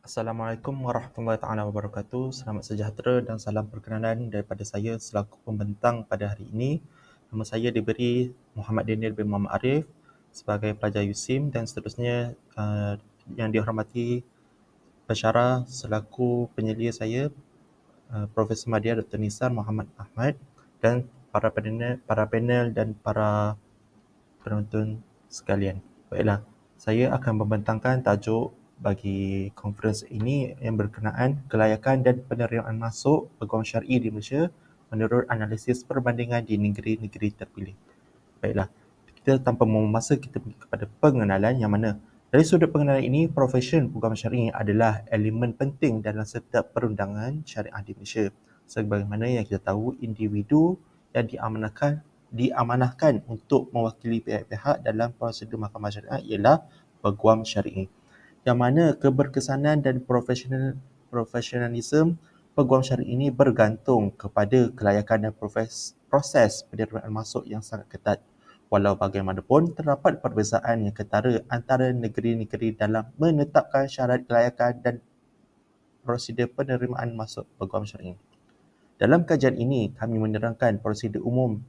Assalamualaikum warahmatullahi taala wabarakatuh. Selamat sejahtera dan salam perkenalan daripada saya selaku pembentang pada hari ini. Nama saya diberi Muhammad Daniel bin Muhammad Arif sebagai pelajar USIM dan seterusnya yang dihormati pensyarah selaku penyelia saya Profesor Madya Dr. Nisar Muhammad Ahmad dan para panel dan para penonton sekalian. Baiklah, saya akan membentangkan tajuk bagi konferensi ini yang berkenaan kelayakan dan penerimaan masuk peguam syar'i di Malaysia menurut analisis perbandingan di negeri-negeri terpilih. Baiklah, kita tanpa membuang masa kita pergi kepada pengenalan yang mana dari sudut pengenalan ini, profession peguam syar'i adalah elemen penting dalam setiap perundangan syariah di Malaysia. Sebagaimana yang kita tahu, individu yang diamanahkan untuk mewakili pihak-pihak dalam prosedur mahkamah syariah ialah peguam syar'i. Yang mana keberkesanan dan profesionalisme peguam syar'i ini bergantung kepada kelayakan dan proses penerimaan masuk yang sangat ketat. Walau bagaimanapun, terdapat perbezaan yang ketara antara negeri-negeri dalam menetapkan syarat kelayakan dan prosedur penerimaan masuk peguam syar'i. Dalam kajian ini, kami menerangkan prosedur umum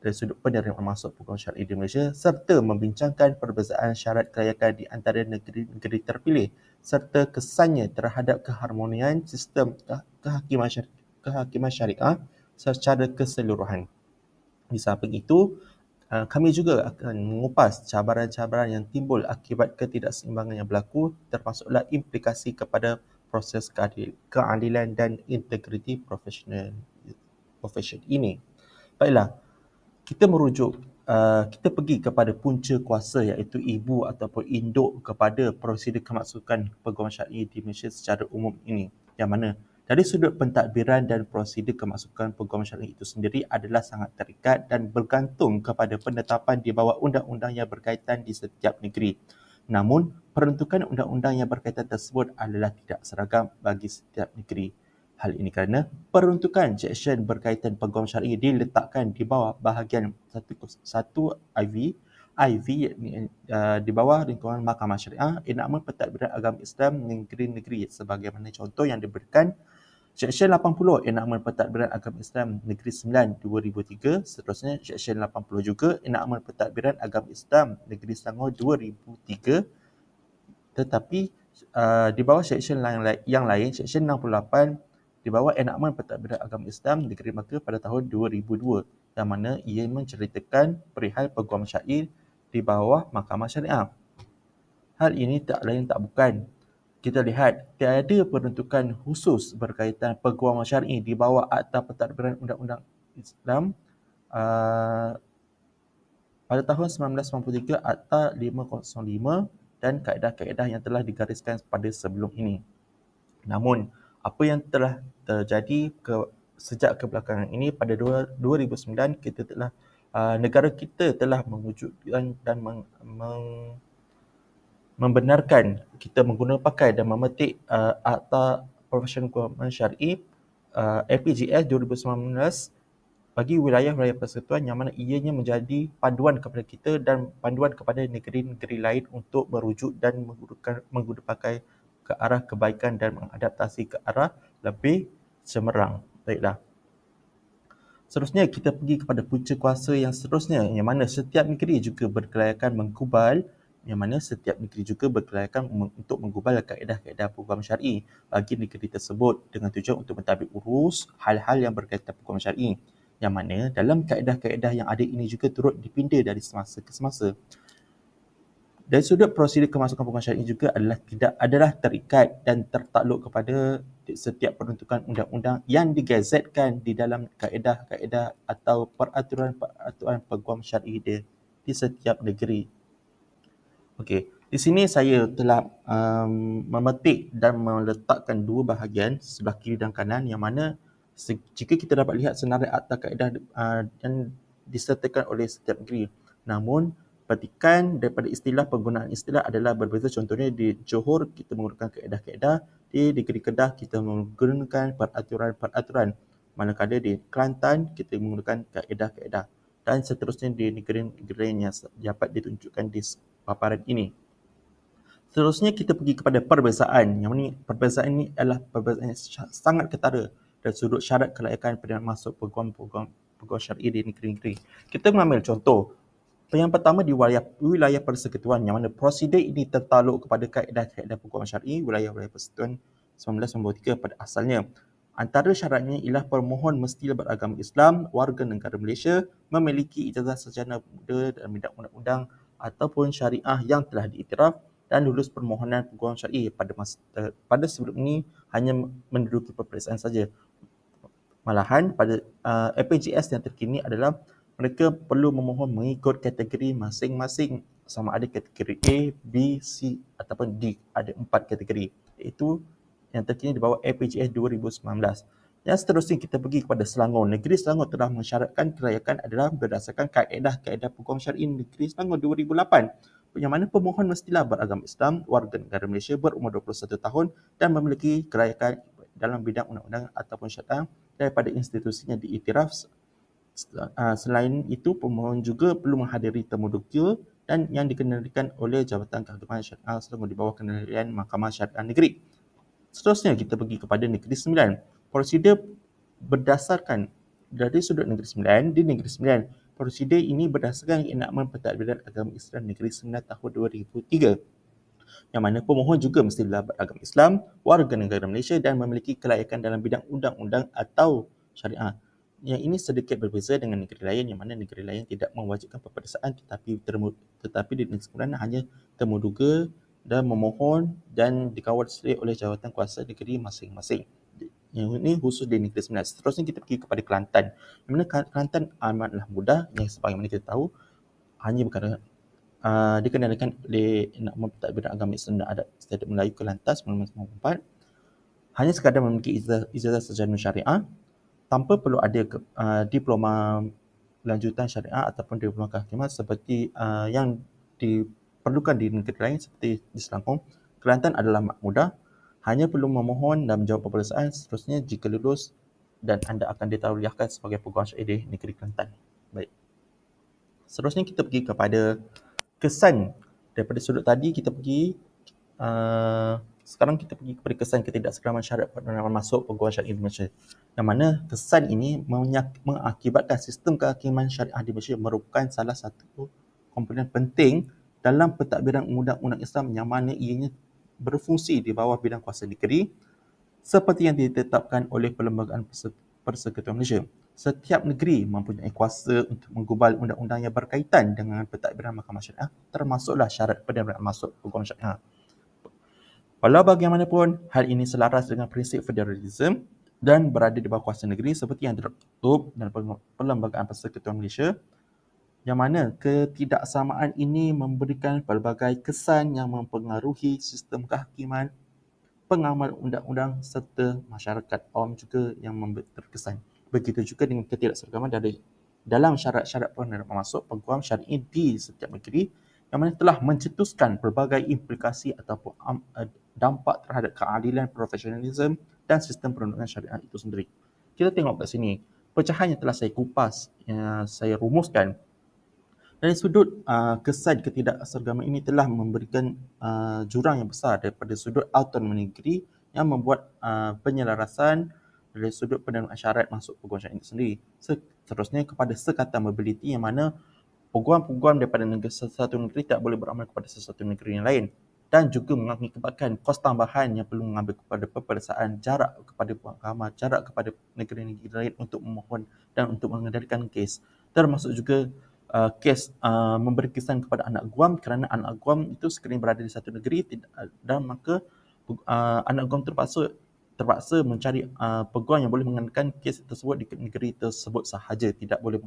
dari sudut penerimaan masuk peguam syar'i di Malaysia serta membincangkan perbezaan syarat kelayakan di antara negeri-negeri terpilih serta kesannya terhadap keharmonian sistem kehakiman syariah secara keseluruhan. Di samping itu, kami juga akan mengupas cabaran-cabaran yang timbul akibat ketidakseimbangan yang berlaku termasuklah implikasi kepada proses keadilan dan integriti profession ini. Baiklah, kita pergi kepada punca kuasa iaitu ibu ataupun induk kepada prosedur kemasukan peguam syar'i di Malaysia secara umum ini. Yang mana dari sudut pentadbiran dan prosedur kemasukan peguam syar'i itu sendiri adalah sangat terikat dan bergantung kepada penetapan di bawah undang-undang yang berkaitan di setiap negeri. Namun, peruntukan undang-undang yang berkaitan tersebut adalah tidak seragam bagi setiap negeri. Hal ini kerana peruntukan seksyen berkaitan peguam syar'i diletakkan di bawah bahagian 1 IV di bawah lingkungan Mahkamah Syariah, Enakmen Pentadbiran Agama Islam Negeri-Negeri sebagaimana contoh yang diberikan Seksyen 80 Enakmen Pentadbiran Agama Islam Negeri 9 2003, seterusnya Seksyen 80 juga Enakmen Pentadbiran Agama Islam Negeri Selangor 2003, tetapi di bawah seksyen yang lain, Seksyen 68 di bawah Enakmen Pentadbiran Agama Islam Negeri Melaka pada tahun 2002, yang mana ia menceritakan perihal peguam syar'i di bawah Mahkamah Syariah. Hal ini tak lain tak bukan, kita lihat tiada peruntukan khusus berkaitan peguam syar'i di bawah Akta Pentadbiran Undang-Undang Islam pada tahun 1993, Akta 505 dan kaedah-kaedah yang telah digariskan pada sebelum ini. Namun, apa yang telah terjadi sejak kebelakangan ini pada 2009, negara kita telah mewujudkan dan membenarkan kita pakai dan memetik Akta Profesional Keguaman Syar'i APGS 2019 bagi wilayah-wilayah persekutuan, yang mana ianya menjadi panduan kepada kita dan panduan kepada negeri-negeri lain untuk merujuk dan menggunakan ke arah kebaikan dan mengadaptasi ke arah lebih cemerlang. Baiklah. Seterusnya kita pergi kepada punca kuasa yang seterusnya, yang mana setiap negeri juga berkelayakan untuk menggubal kaedah-kaedah peguam syar'i bagi negeri tersebut dengan tujuan untuk mentadbir urus hal-hal yang berkaitan peguam syar'i. Yang mana dalam kaedah-kaedah yang ada ini juga turut dipinda dari semasa ke semasa. Dari sudut prosedur kemasukan peguam syar'i juga adalah terikat dan tertakluk kepada setiap peruntukan undang-undang yang digazetkan di dalam kaedah-kaedah atau peraturan-peraturan peguam syar'i di setiap negeri. Okey, di sini saya telah memetik dan meletakkan dua bahagian sebelah kiri dan kanan, yang mana jika kita dapat lihat senarai akta kaedah yang disertakan oleh setiap negeri. Namun, petikan daripada penggunaan istilah adalah berbeza. Contohnya di Johor kita menggunakan kaedah-kaedah, di negeri Kedah kita menggunakan peraturan-peraturan, manakala di Kelantan kita menggunakan kaedah-kaedah, dan seterusnya di negeri-negeri yang dapat ditunjukkan di paparan ini. Seterusnya kita pergi kepada perbezaan. Yang ni perbezaan ini adalah perbezaan yang sangat ketara dari sudut syarat kelayakan penerimaan masuk peguam syar'i di negeri-negeri. Kita mengambil contoh. Yang pertama di wilayah persekutuan, yang mana prosedur ini tertaluk kepada kaedah-kaedah peguam syar'i wilayah-wilayah persekutuan 1993 pada asalnya. Antara syaratnya ialah permohon mestilah beragama Islam, warga negara Malaysia, memiliki ijazah sarjana muda dalam bidang undang-undang ataupun syariah yang telah diiktiraf dan lulus permohonan peguam syar'i pada sebelum ini hanya menduduki peperiksaan saja. Malahan pada APJS yang terkini adalah mereka perlu memohon mengikut kategori masing-masing, sama ada kategori A, B, C ataupun D. Ada 4 kategori. Iaitu yang terkini di bawah APJS 2019. Yang seterusnya kita pergi kepada Selangor. Negeri Selangor telah mensyaratkan kelayakan adalah berdasarkan kaedah-kaedah peguam syar'i Negeri Selangor 2008. Yang mana pemohon mestilah beragama Islam, warga negara Malaysia, berumur 21 tahun dan memiliki kelayakan dalam bidang undang-undang ataupun syariah daripada institusi yang diiktiraf. Selain itu, pemohon juga perlu menghadiri temu duga dan yang dikendalikan oleh Jabatan Kehakiman Syariah Selangor di bawah kendalian Mahkamah Syariah Negeri. Seterusnya kita pergi kepada Negeri Sembilan. Prosedur berdasarkan dari sudut Negeri Sembilan, di Negeri Sembilan, prosedur ini berdasarkan enakmen Pentadbiran Agama Islam Negeri Sembilan tahun 2003. Yang mana pemohon juga mestilah beragama Islam, warga negara Malaysia dan memiliki kelayakan dalam bidang undang-undang atau syariah. Yang ini sedikit berbeza dengan negeri lain, yang mana negeri lain tidak mewajibkan peperiksaan tetapi di Negeri Sembilan hanya temu duga dan memohon dan dikawal selia oleh jawatan kuasa negeri masing-masing. Yang ini khusus di Negeri Sembilan. Seterusnya kita pergi kepada Kelantan. Yang mana Kelantan amatlah mudah, yang sebagaimana kita tahu hanya perkara dikendalikan oleh Enakmen Pentadbiran Agama Islam dan Adat Istiadat Melayu Kelantan 1994. Hanya sekadar memiliki ijazah sarjana syariah tanpa perlu ada diploma lanjutan syariah ataupun diploma kehakiman seperti yang diperlukan di negeri lain seperti di Selangor. Kelantan adalah amat mudah, hanya perlu memohon dan menjawab peperiksaan. Seterusnya jika lulus dan anda akan ditauliahkan sebagai peguam syar'i di negeri Kelantan. Baik. Seterusnya kita pergi kepada kesan. Daripada sudut tadi kita pergi sekarang kita pergi kepada kesan ketidakseragaman syarat penerimaan masuk peguam syar'i di Malaysia. Yang mana kesan ini mengakibatkan sistem kehakiman syariah di Malaysia merupakan salah satu komponen penting dalam pentadbiran undang-undang Islam yang mana ianya berfungsi di bawah bidang kuasa negeri seperti yang ditetapkan oleh Perlembagaan Persekutuan Malaysia. Setiap negeri mempunyai kuasa untuk menggubal undang-undang yang berkaitan dengan pentadbiran mahkamah syariah, termasuklah syarat penerimaan masuk peguam syariah. Walau bagaimanapun, hal ini selaras dengan prinsip federalisme dan berada di bawah kuasa negeri seperti yang tertutup dalam Perlembagaan Persekutuan Malaysia, yang mana ketidaksamaan ini memberikan pelbagai kesan yang mempengaruhi sistem kehakiman, pengamal undang-undang serta masyarakat awam juga yang terkesan. Begitu juga dengan ketidakseragaman dalam syarat-syarat penerimaan masuk peguam syar'i di setiap negeri, yang mana telah mencetuskan pelbagai implikasi ataupun dampak terhadap keadilan, profesionalisme dan sistem perundangan syariah itu sendiri. Kita tengok kat sini, pecahan yang telah saya kupas, yang saya rumuskan. Dari sudut kesan ketidakseragaman ini telah memberikan jurang yang besar daripada sudut autonomi negeri yang membuat penyelarasan dari sudut penerimaan syarat masuk peguam syar'i itu sendiri. Seterusnya kepada sekatan mobility, yang mana peguam-peguam daripada satu negeri tak boleh beramal kepada sesuatu negeri yang lain, dan juga mengakibatkan kos tambahan yang perlu mengambil kepada peperiksaan, jarak kepada mahkamah, jarak kepada negeri-negeri lain untuk memohon dan untuk mengendalikan kes. Termasuk juga kes memberi kesan kepada anak guam, kerana anak guam itu sekiranya berada di satu negeri dan maka anak guam terpaksa mencari peguam yang boleh mengenalikan kes tersebut di negeri tersebut sahaja, tidak boleh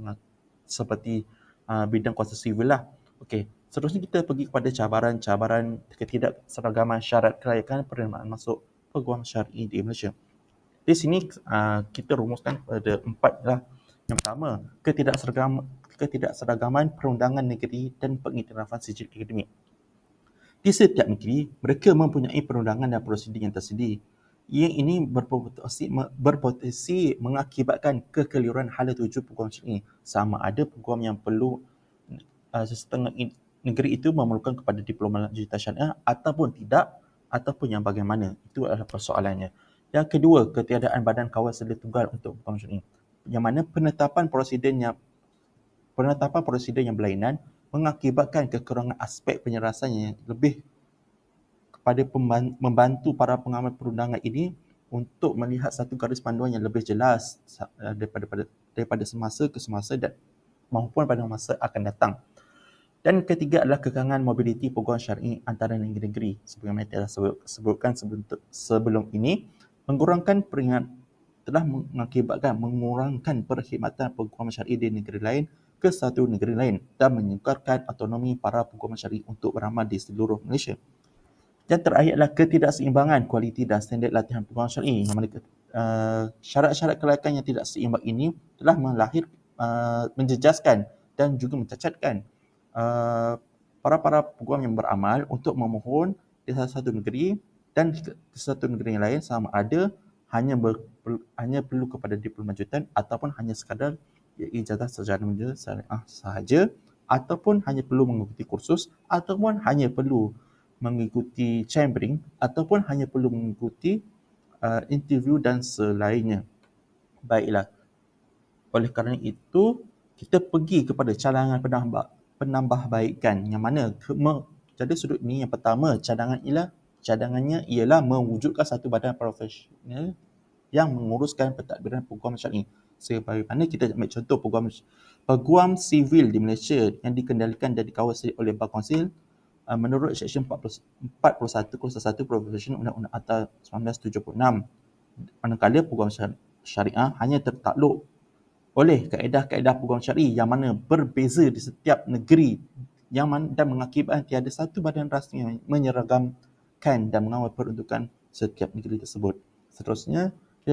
seperti bidang kuasa sivil lah. Okey, seterusnya kita pergi kepada cabaran-cabaran ketidakseragaman syarat kelayakan penerimaan masuk peguam syar'i di Malaysia. Di sini kita rumuskan pada 4 lah. Yang pertama, ketidakseragaman perundangan negeri dan pengiktirafan sijil akademik. Di setiap negeri, mereka mempunyai perundangan dan prosedur yang tersendiri. Yang ini berpotensi mengakibatkan kekeliruan hala tuju peguam syar'i. Sama ada peguam yang perlu setengah negeri itu memerlukan kepada diploma lanjutan syariah ataupun tidak, ataupun yang bagaimana. Itu adalah persoalannya. Yang kedua, ketiadaan badan kawal sedia tunggal untuk hukum syar'i, yang mana penetapan prosedur yang berlainan mengakibatkan kekurangan aspek penyelarasan yang lebih kepada membantu para pengamal perundangan ini untuk melihat satu garis panduan yang lebih jelas daripada semasa ke semasa dan maupun pada masa akan datang. Dan ketiga adalah kekangan mobiliti peguam syar'i antara negeri-negeri. Sebagaimana telah sebutkan sebelum ini, telah mengakibatkan mengurangkan perkhidmatan peguam syar'i di negeri lain ke satu negeri lain dan menyukarkan autonomi para peguam syar'i untuk beramal di seluruh Malaysia. Yang terakhir adalah ketidakseimbangan kualiti dan standard latihan peguam syar'i, yang mana syarat-syarat kelayakan yang tidak seimbang ini telah menjejaskan dan juga mencacatkan para peguam yang beramal untuk memohon di salah satu negeri dan ke satu negeri yang lain sama ada hanya perlu kepada diploma lanjutan ataupun hanya sekadar ijazah sarjana syariah sahaja, ataupun hanya perlu mengikuti kursus, ataupun hanya perlu mengikuti chambering, ataupun hanya perlu mengikuti interview dan selainnya. Baiklah, oleh kerana itu kita pergi kepada cadangan penambahbaikan, yang mana jadi sudut ini yang pertama, cadangannya ialah mewujudkan satu badan profesional yang menguruskan pentadbiran peguam syar'i. Sebagaimana kita ambil contoh peguam sivil di Malaysia yang dikendalikan dan dikawal oleh Bar Kaunsil menurut Seksyen 41 Kursus 1 Profession Undang-Undang Akta 1976. Manakala peguam syariah hanya tertakluk oleh kaedah-kaedah peguam syar'i yang mana berbeza di setiap negeri, yang mana dan mengakibatkan tiada satu badan rasmi yang menyeragamkan dan mengawal peruntukan setiap negeri tersebut. Seterusnya, kita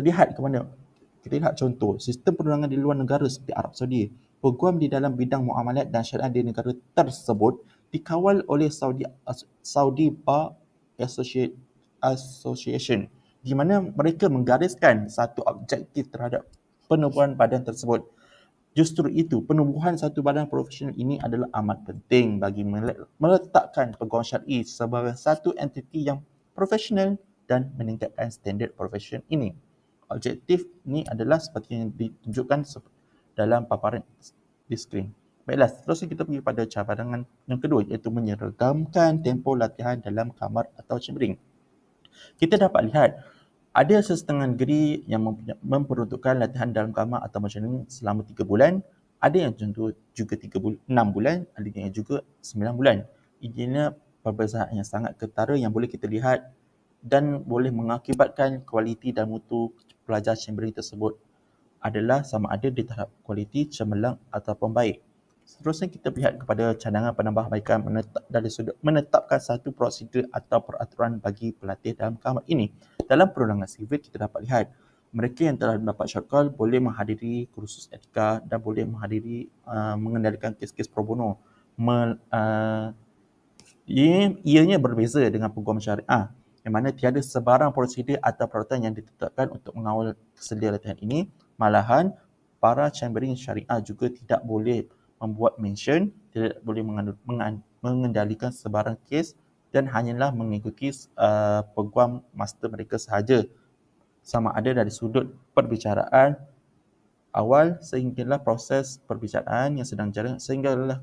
lihat contoh sistem perundangan di luar negara seperti Arab Saudi. Peguam di dalam bidang muamalat dan syariah di negara tersebut dikawal oleh Saudi Bar Association, di mana mereka menggariskan satu objektif terhadap penubuhan badan tersebut. Justru itu, penubuhan satu badan profesional ini adalah amat penting bagi meletakkan peguam syar'i sebagai satu entiti yang profesional dan meningkatkan standard profesion ini. Objektif ini adalah seperti yang ditunjukkan dalam paparan di skrin. Baiklah, seterusnya kita pergi pada cabaran yang kedua, iaitu menyeragamkan tempoh latihan dalam kamar atau chambering. Kita dapat lihat ada sesetengah negeri yang memperuntukkan latihan dalam kamar atau chambering selama 3 bulan, ada yang contoh juga 6 bulan, ada yang juga 9 bulan. Ini perbezaan yang sangat ketara yang boleh kita lihat dan boleh mengakibatkan kualiti dan mutu pelajar chambering tersebut adalah sama ada di tahap kualiti, cemerlang ataupun baik. Seterusnya kita lihat kepada cadangan penambahbaikan dari sudut menetapkan satu prosedur atau peraturan bagi pelatih dalam kamar ini. Dalam perundangan sivil kita dapat lihat mereka yang telah mendapat syarkal boleh menghadiri kursus etika dan boleh mengendalikan kes-kes pro bono. Ianya berbeza dengan peguam syariah, yang mana tiada sebarang prosedur atau peraturan yang ditetapkan untuk mengawal kesedia latihan ini. Malahan, para chambering syariah juga tidak boleh membuat mention, tidak boleh mengendalikan sebarang kes dan hanyalah mengikuti peguam master mereka sahaja. Sama ada dari sudut perbicaraan awal sehinggalah proses perbicaraan yang sedang berjalan, sehinggalah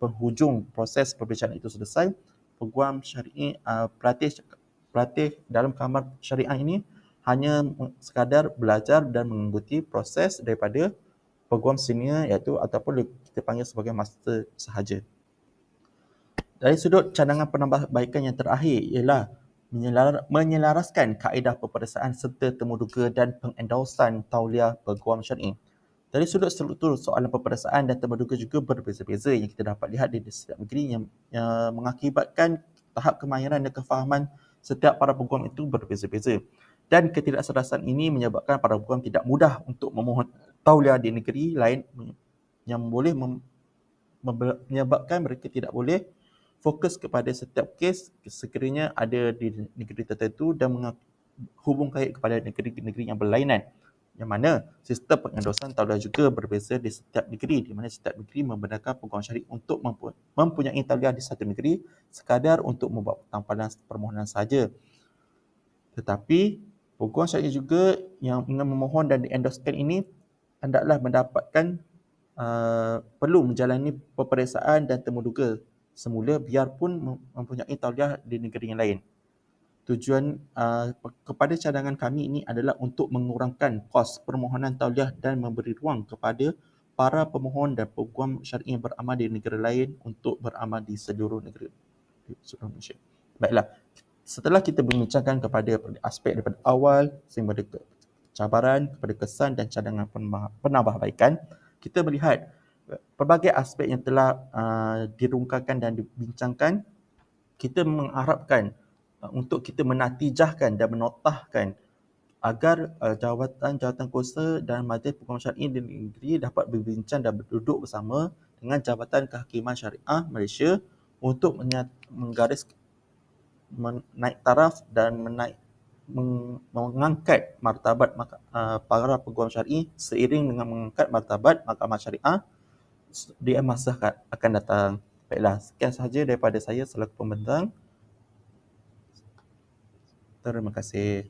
penghujung proses perbicaraan itu selesai, peguam syar'i pelatih dalam kamar syariah ini hanya sekadar belajar dan mengikuti proses daripada peguam senior, iaitu ataupun kita panggil sebagai master sahaja. Dari sudut cadangan penambahbaikan yang terakhir ialah menyelaraskan kaedah peperiksaan serta temuduga dan pengendorsan tauliah peguam syar'i. Dari sudut struktur soalan peperiksaan dan temuduga juga berbeza-beza yang kita dapat lihat di setiap negeri, yang mengakibatkan tahap kemahiran dan kefahaman setiap para peguam itu berbeza-beza. Dan ketidakselarasan ini menyebabkan para peguam tidak mudah untuk memohon tauliah di negeri lain, yang boleh menyebabkan mereka tidak boleh fokus kepada setiap kes sekiranya ada di negeri tertentu dan hubung kait kepada negeri-negeri yang berlainan. Yang mana sistem pengendosan tauliah juga berbeza di setiap negeri, di mana setiap negeri membenarkan peguam syar'i untuk mempunyai tauliah di satu negeri sekadar untuk membuat tampalan permohonan saja. Tetapi peguam syar'i juga yang ingin memohon dan diendoskan ini hendaklah mendapatkan perlu menjalani peperiksaan dan temuduga semula biarpun mempunyai tauliah di negeri yang lain. Tujuan kepada cadangan kami ini adalah untuk mengurangkan kos permohonan tauliah dan memberi ruang kepada para pemohon dan peguam syar'i yang beramal di negara lain untuk beramal di seluruh negeri di seluruh Malaysia. Baiklah, setelah kita membincangkan kepada aspek daripada awal sehingga ke cabaran, kepada kesan dan cadangan penambahbaikan, kita melihat pelbagai aspek yang telah dirungkakan dan dibincangkan. Kita mengharapkan untuk kita menatijahkan dan menotahkan agar jawatan-jawatan kuasa dan majlis peguam syar'i di negeri dapat berbincang dan berduduk bersama dengan Jabatan Kehakiman Syariah Malaysia untuk menggaris menaik taraf dan mengangkat martabat para peguam syar'i seiring dengan mengangkat martabat Mahkamah Syariah di masa akan datang. Baiklah, sekian sahaja daripada saya selaku pembentang. Terima kasih.